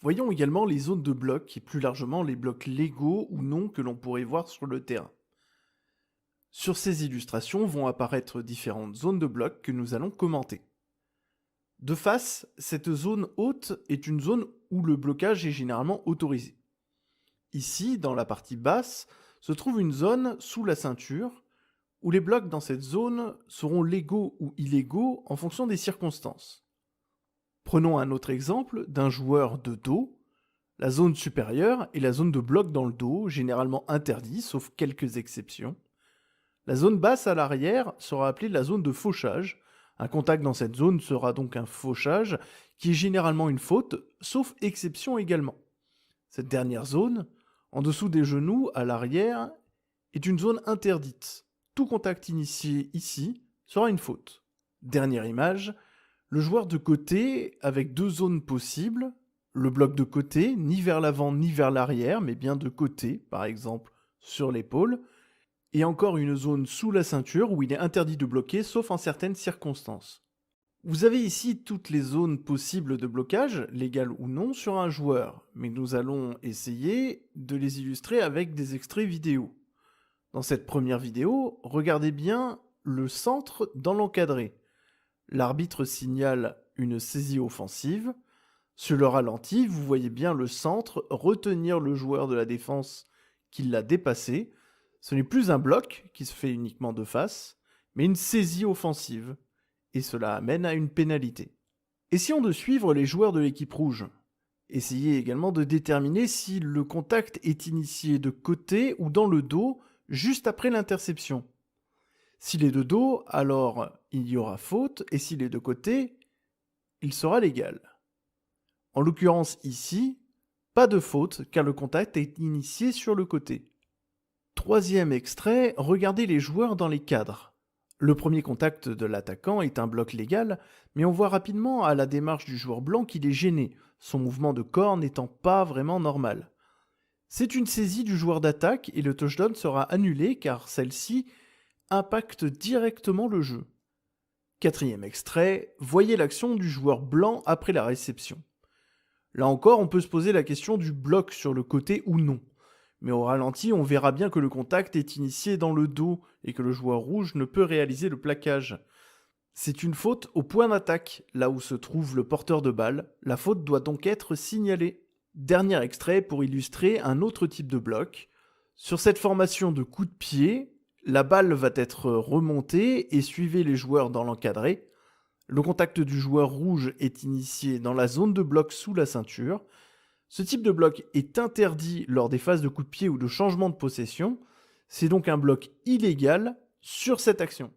Voyons également les zones de blocs et plus largement les blocs légaux ou non que l'on pourrait voir sur le terrain. Sur ces illustrations vont apparaître différentes zones de blocs que nous allons commenter. De face, cette zone haute est une zone où le blocage est généralement autorisé. Ici, dans la partie basse, se trouve une zone sous la ceinture où les blocs dans cette zone seront légaux ou illégaux en fonction des circonstances. Prenons un autre exemple d'un joueur de dos. La zone supérieure est la zone de bloc dans le dos, généralement interdit, sauf quelques exceptions. La zone basse à l'arrière sera appelée la zone de fauchage. Un contact dans cette zone sera donc un fauchage, qui est généralement une faute, sauf exception également. Cette dernière zone, en dessous des genoux, à l'arrière, est une zone interdite. Tout contact initié ici sera une faute. Dernière image, le joueur de côté avec deux zones possibles, le bloc de côté, ni vers l'avant ni vers l'arrière, mais bien de côté, par exemple sur l'épaule, et encore une zone sous la ceinture où il est interdit de bloquer sauf en certaines circonstances. Vous avez ici toutes les zones possibles de blocage, légales ou non, sur un joueur, mais nous allons essayer de les illustrer avec des extraits vidéo. Dans cette première vidéo, regardez bien le centre dans l'encadré. L'arbitre signale une saisie offensive. Sur le ralenti, vous voyez bien le centre retenir le joueur de la défense qui l'a dépassé. Ce n'est plus un bloc qui se fait uniquement de face, mais une saisie offensive. Et cela amène à une pénalité. Essayons de suivre les joueurs de l'équipe rouge. Essayez également de déterminer si le contact est initié de côté ou dans le dos, juste après l'interception. S'il est de dos, alors il y aura faute, et s'il est de côté, il sera légal. En l'occurrence ici, pas de faute car le contact est initié sur le côté. Troisième extrait, regardez les joueurs dans les cadres. Le premier contact de l'attaquant est un bloc légal, mais on voit rapidement à la démarche du joueur blanc qu'il est gêné, son mouvement de corps n'étant pas vraiment normal. C'est une saisie du joueur d'attaque et le touchdown sera annulé car celle-ci impacte directement le jeu. Quatrième extrait, voyez l'action du joueur blanc après la réception. Là encore, on peut se poser la question du bloc sur le côté ou non. Mais au ralenti, on verra bien que le contact est initié dans le dos et que le joueur rouge ne peut réaliser le plaquage. C'est une faute au point d'attaque, là où se trouve le porteur de balle. La faute doit donc être signalée. Dernier extrait pour illustrer un autre type de bloc. Sur cette formation de coup de pied, la balle va être remontée et suivez les joueurs dans l'encadré. Le contact du joueur rouge est initié dans la zone de bloc sous la ceinture. Ce type de bloc est interdit lors des phases de coup de pied ou de changement de possession. C'est donc un bloc illégal sur cette action.